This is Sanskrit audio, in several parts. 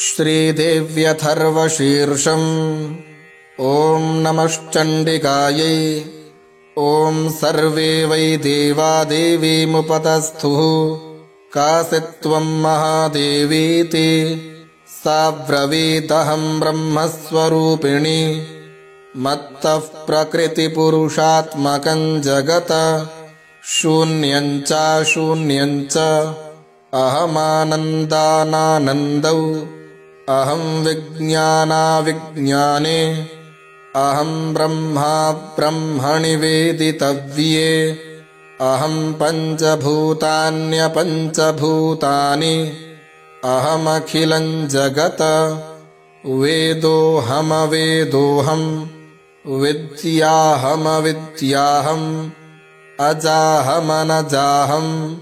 श्रीदेव्यथर्वशीर्षम्। ॐ नमश्चण्डिकायै। ॐ सर्वे वै देवा देवीमुपतस्थुः। कासित्वं महादेवीति सा ब्रवीदहं ब्रह्मस्वरूपिणी। मत्तः प्रकृतिपुरुषात्मकं जगत् शून्यं चाशून्यं च अहमानन्दानानन्दौ। अहं विज्ञानाविज्ञाने अहं ब्रह्मा ब्रह्मणि वेदितव्ये। अहं पञ्चभूतान्यपञ्चभूतानि अहमखिलं जगत् वेदोऽहमवेदोऽहं विद्याहमविद्याहम् अजाहमनजाहम्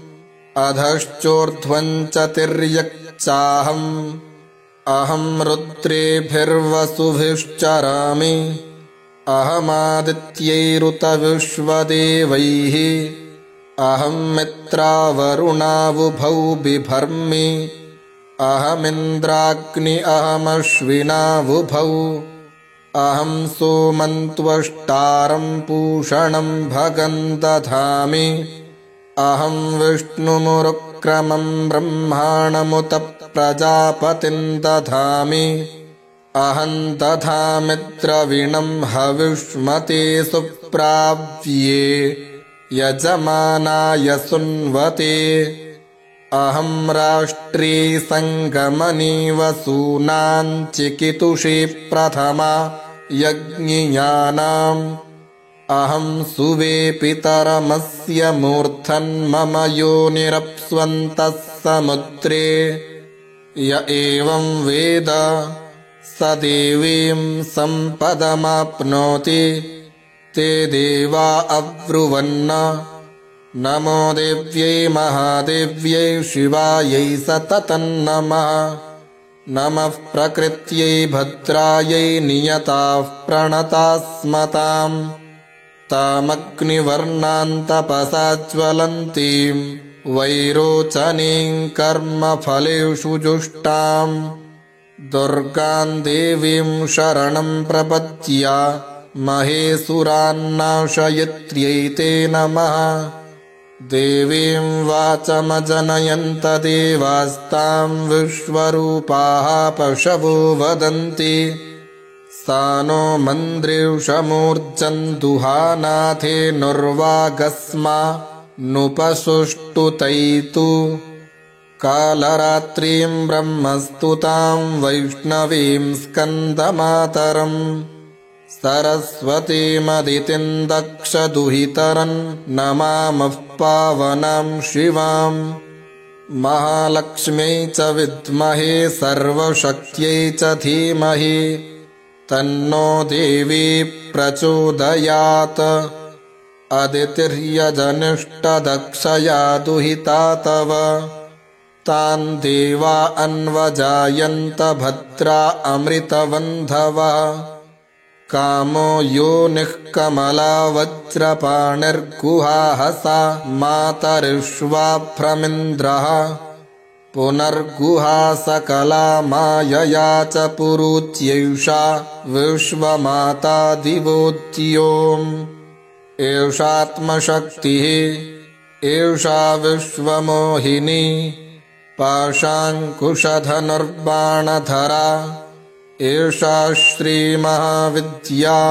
अधश्चोर्ध्वं च तिर्यक्चाहम्। अहं रुद्रेभिर्वसुभिश्चरामि अहमादित्यैरुतविश्वदेवैः। अहं मित्रावरुणावुभौ बिभर्मि अहमिन्द्राग्नि अहमश्विनावुभौ। अहं सोमन्त्वष्टारं पूषणं भगं दधामि। अहं विष्णुमुरुक्रमं ब्रह्माणमुत प्रजापतिं दधामि। अहं दधामि द्रविणं हविष्मते सुप्राव्ये यजमानाय सुन्वते। अहं राष्ट्रे सङ्गमनि वसूनां चिकितुषे प्रथमा यज्ञियानाम्। अहं सुवे पितरमस्य मूर्धन्मम योनिरप्स्वन्तः समुद्रे। य एवं वेद स देवीं सम्पदमाप्नोति। ते देवा अब्रुवन् नमो देव्यै महादेव्यै शिवायै सततं नमः। नमः प्रकृत्यै भद्रायै नियताः प्रणतास्मताम्। तामग्निवर्णां तपसा ज्वलन्तीं वैरोचनीं कर्मफलेषु जुष्टाम्। दुर्गां देवीं शरणं प्रपद्य महेसुरान्नाशयित्र्यै ते नमः। देवीं वाचमजनयन्त देवास्तां विश्वरूपाः पशवो वदन्ति। सा नो मन्द्रिषमूर्जन् दुहानाथेनुर्वागस्मा नुपसुष्टुतैतु। कालरात्रिं ब्रह्मस्तुतां वैष्णवीं स्कन्दमातरम्। सरस्वतीमदितिं दक्षदुहितरन् नमामः पावनां शिवाम्। महालक्ष्म्यै च विद्महे सर्वशक्त्यै च धीमहि तन्नो देवी प्रचोदयात्। अदितिर्यजनिष्टदक्षया दुहिता तव। तान् देवा अन्वजायन्त भद्रा अमृतवन्धवः। कामो योनिः कमला वज्रपाणिर्गुहाहसा मातरिष्वाभ्रमिन्द्रः। पुनर्गुहा सकला मायया च पुरुच्यैषा विश्वमाता दिवोऽद्योम्। एषात्मशक्तिः एषा विश्वमोहिनी पाशाङ्कुशधनुर्बाणधरा। एषा श्रीमहाविद्या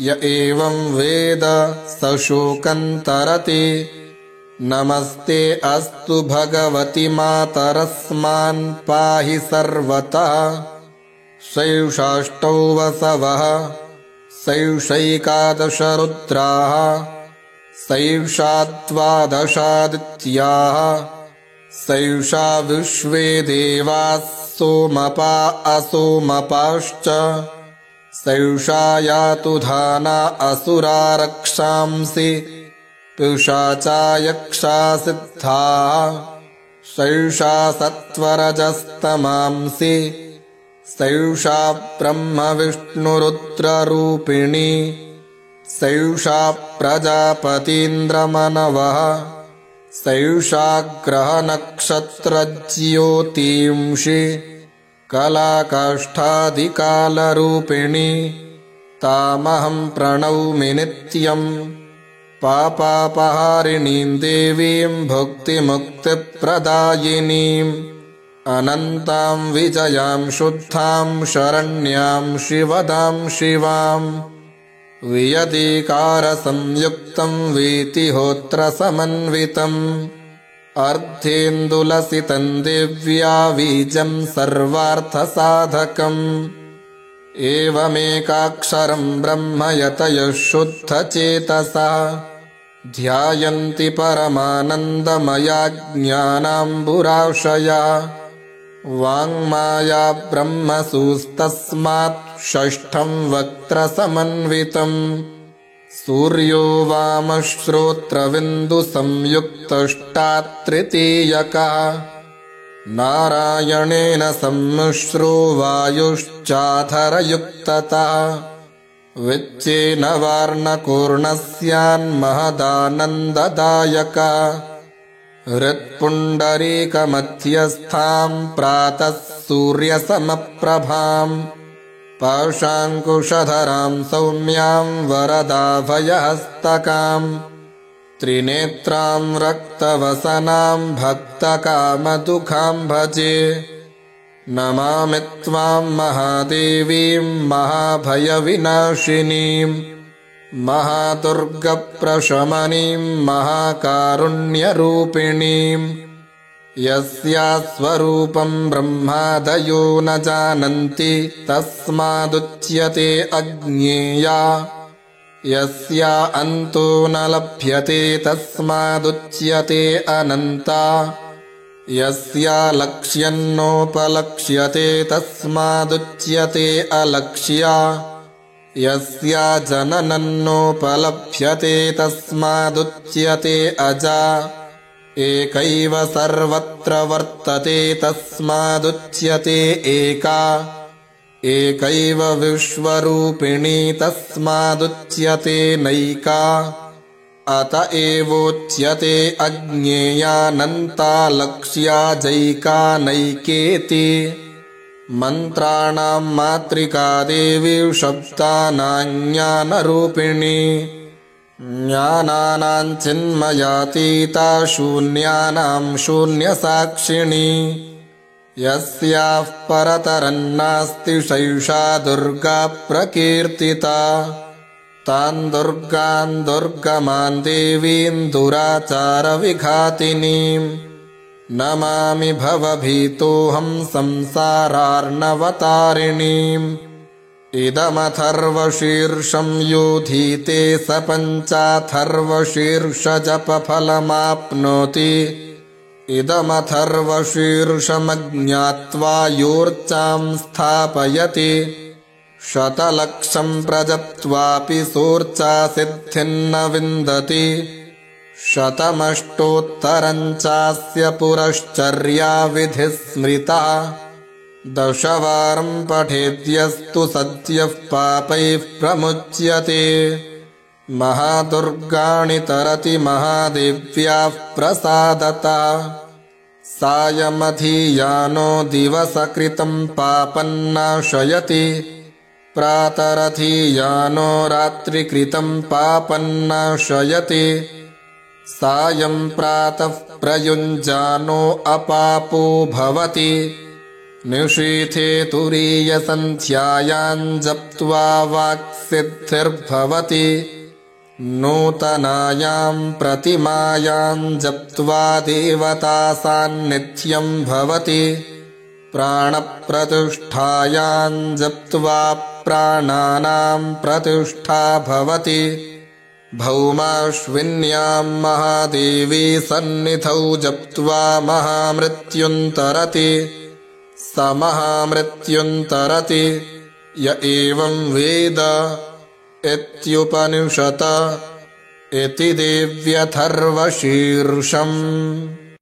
य एवं वेद स शोकं तरति। नमस्ते अस्तु भगवति मातरस्मान् पाहि सर्वतः। सैषाष्टौ वसवः सैषैकादश रुद्राः सैषा द्वादशादित्याः। सैषा विश्वे देवाः सोमपा असोमपाश्च। सैषा यातु धाना असुरा रक्षांसि पिशाचा यक्षा सिद्धाः। सैषा सत्त्वरजस्तमांसि। सैषा ब्रह्मविष्णुरुद्ररूपिणी। सैषा प्रजापतीन्द्रमनवः। सैषा ग्रहनक्षत्रज्योतींषि। कलाकाष्ठादिकालरूपिणी तामहं प्रणौमि नित्यम् पापापहारिणीं देवीं भुक्तिमुक्तिप्रदायिनीम् अनन्तां विजयां शुद्धां शरण्यां शिवदां शिवाम् वियतिकारसंयुक्तं वीतिहोत्रसमन्वितम् अर्धेन्दुलसितं दिव्या बीजं सर्वार्थसाधकम् एवमेकाक्षरं ब्रह्म यतयः शुद्धचेतसा ध्यायन्ति परमानन्दमया ज्ञानाम्बुराशया वाङ्माया ब्रह्मसूस्तस्मात् षष्ठं वक्त्रसमन्वितम् सूर्यो वामश्रोत्रबिन्दुसंयुक्तष्टात् तृतीयकः नारायणेन सम्मिश्रो वायुश्चाधरयुक्ततः विच्चेन वार्णकूर्णस्यान्महदानन्ददायकः हृत्पुण्डरीकमध्यस्थां प्रातः सूर्यसमप्रभां पाशाङ्कुशधरां सौम्यां वरदाभयहस्तकां त्रिनेत्रां रक्तवसनां भक्तकामदुःखां भजे नमामि त्वां महादेवीं महाभयविनाशिनीं महादुर्गप्रशमनीं महाकारुण्यरूपिणीं यस्याः स्वरूपं ब्रह्मादयो न जानन्ति तस्मादुच्यते अज्ञेया यस्या अन्तो न लभ्यते तस्मादुच्यते अनन्ता यस्या लक्ष्यन्नोपलक्ष्यते तस्मादुच्यते अलक्ष्या यस्या जननन्नोपलभ्यते तस्मादुच्यते अजा एकैव सर्वत्र वर्तते तस्मादुच्यते एका एकैव विश्वरूपिणी तस्मादुच्यते नैका अत एवोच्यते अज्ञेयानन्ता लक्ष्या जैका नैकेति मन्त्राणां मातृका देवी शब्दानां ज्ञानरूपिणी ज्ञानानां चिन्मयातीता शून्यानां शून्यसाक्षिणी यस्याः परतरन्नास्ति सैषा दुर्गा प्रकीर्तिता तां दुर्गां दुर्गमां देवीं दुराचारविघातिनीं नमामि भवभीतोऽहं संसारार्णवतारिणीम् इदमथर्वशीर्षं योधीते स पञ्चाथर्वशीर्षजपफलमाप्नोति इदमथर्वशीर्षमज्ञात्वा योर्चां स्थापयति शतलक्षं प्रजप्त्वापि सोर्चासिद्धिं न विन्दति शतमष्टोत्तरं चास्य पुरश्चर्या विधिः स्मृता दशवारं पठेद्यस्तु सद्यः पापैः प्रमुच्यते महादुर्गाणि तरति महादेव्याः प्रसादता सायमधीयानो दिवसकृतं पापं नाशयति प्रातरधीयानो रात्रिकृतं पापं नाशयति सायं प्रातः प्रयुञ्जानो अपापो भवति निशीथे तुरीयसन्ध्यायां जप्त्वा वाक्सिद्धिर्भवति नूतनायां प्रतिमायां जप्त्वा देवतासान्निध्यं भवति प्राणप्रतिष्ठायां जप्त्वा प्राणानां प्रतिष्ठा भवति भौमाश्विन्यां महादेवी सन्निधौ जप्त्वा महामृत्युन्तरति स महामृत्युन्तरति य एवं वेद इत्युपनिषत् इति देव्यथर्वशीर्षम्।